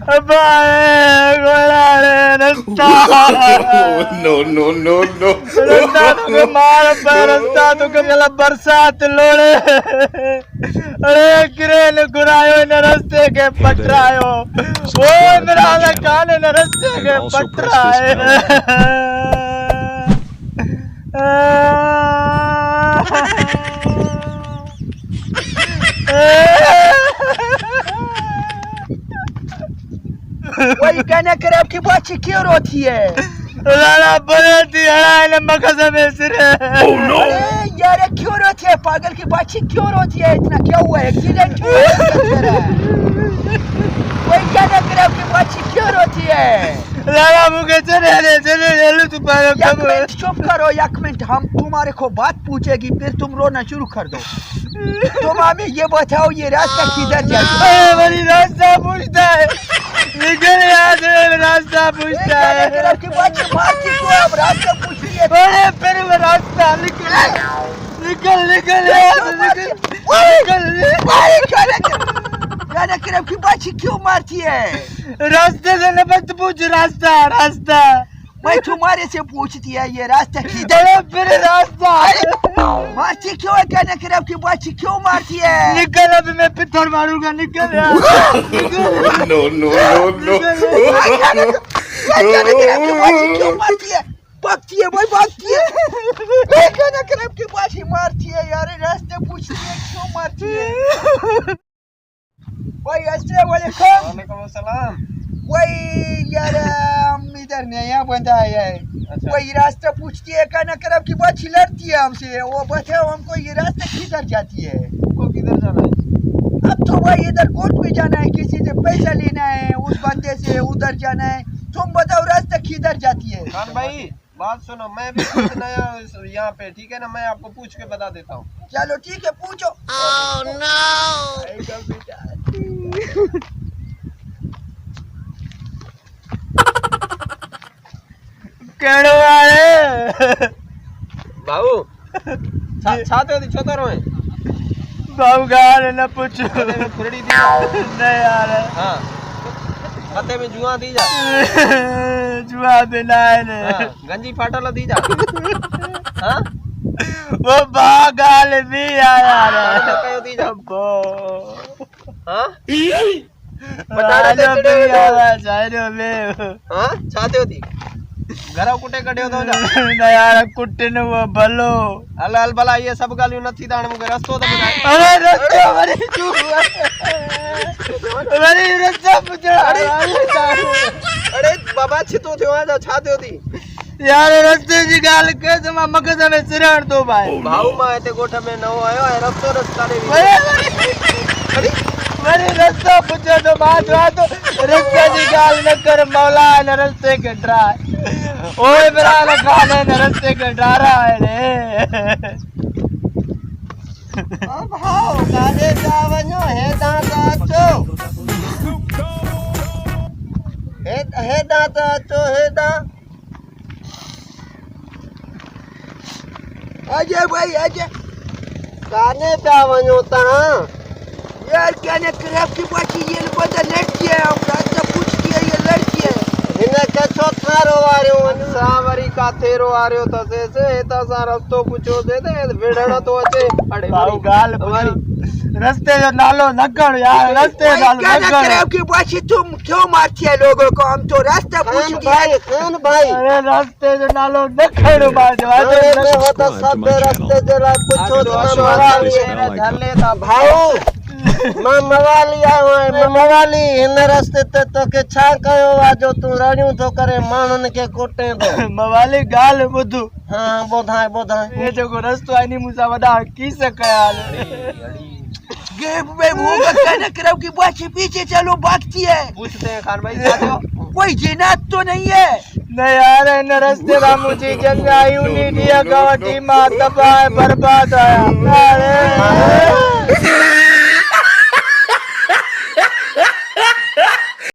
No. बरसात लोड़े अरे किरेन गुरायो न रस्ते के पटरायो ओ मेरा कान न रस्ते के पटराए वही कहने करे आपकी बात क्यों रोती है? लाला बरती हड़ाए न मकस में सिर अरे यार क्यों रोती है? पागल की बात क्यों रोती है? इतना क्या हुआ? एक्सीडेंट हुआ है? वही कहने करे आपकी बात क्यों रोती है? लाला मुझे चले तू पारो एक मिनट चुप करो, एक मिनट। हम तुम्हारे को बात पूछेगी फिर तुम रोना शुरू कर दो। तुम हमें ये बताओ ये रास्ता किधर जाता है? मेरी रास्ता पूछता है निकल याद रास्ता पूछता है आपकी बात मारती को अब रास्ता पूछती है। अरे फिर वो रास्ता निकल कहने करे आपकी बात क्यों मारती है? रास्ते से न मत पूछ रास्ता मैं तुम्हारे से पूछती है ये रास्ता किधर? फिर रास्ता मारती क्यों है? कहने करे आपकी बात क्यों मारती है? निकल अभी मैं पिथर मारूंगा निकल यार No. कहने करे आपकी बात क्यों मारती है? भागती है भाई भागती है। कहने करे आपकी बात मारती है यार, रास्ते पूछती है क्यों मारती है? भाई अस्सलाम वालेकुम। वालेकुम अस्सलाम। वही यार हम इधर नया बंदा आया है। अच्छा। वही रास्ता पूछती है, कहना कर आपकी बात लड़ती है हमसे। वो बताओ हमको ये रास्ता किधर जाती है? को किधर जाना है? अब तो भाई इधर कोर्ट में जाना है, किसी से पैसा लेना है, उस बंदे से उधर जाना है। तुम बताओ रास्ता किधर जाती है? खान भाई बात सुनो, मैं भी खुद नया यहाँ पे, ठीक है ना? मैं आपको पूछ के बता देता हूँ। चलो ठीक है पूछो। Oh no! केड़ो आए बाबू छाते होती छोता रोए बाबू गाल न पूछो में फुरड़ी दी नहीं यार। हाँ छाते में जुआ दी जा जुआ बिना ने गंजी फाटल दी जा। हाँ वो बागाल भी आया रे कयो दी जा बो। हाँ बता दे जायरो में। हाँ छाते होती घर कुटे कढियो तो न यार कुटे न वो भलो हल भला ये सब गालियों नथी ताण मुके रस्तो तो बताए। अरे रस्तो वरी तू वरी रस्तो पुछो। अरे बाबा छितो थियो आ छाते होती यार रस्ते जी गाल के तमा मगज में सिरण तो भाई भाऊ मा एते गोठ में नओ आयो है रस्तो रस्ता ने अरे वरी रस्तो पुछो तो बात तो रस्ते जी गाल न कर मौला न रस्ते के ड्राय ओए मेरा लखाने न रस्ते के डरा है रे। अब हाओ काले जावनो हे दाता चो हे दाता चो हे दा अजय भाई अजय काने जावनो ता यार कहने करे आपकी बात ये बंदा लड़की है। हम रास्ता पूछती है ये लड़की है। इने के थारो आरियो सावरी का थेरो आरियो तो से ता सा रस्तो पूछो दे दे विड़ड़ो तो अचे। अरे बाऊ गाल हमारी रास्ते जो नालो नगण यार रास्ते नालो कहने करे आपकी बात तुम क्यों मारती है लोगों को? हम तो रास्ता पूछती है। खान भाई अरे रास्ते जो नालो नगण मार दे होता सब रास्ते जरा पूछो तो धर लेता भाऊ मवाली आयो है मवाली इन रास्ते ते तो के छा कयो आ जो तू रणियो तो करे मानन के कोटे तो मवाली गाल बुधु। हां बोधाए ये जो रास्तो आनी मुसा वडा की से कयाल गेम में मुंह कहने करे की बात पीछे चलो भागती है। पूछते हैं खान भाई साथियों कोई जिनात तो नहीं है? नहीं यार इन रास्ते में मुझे जंग आई उनी दिया गवटी मां तबाह बर्बाद आया। अरे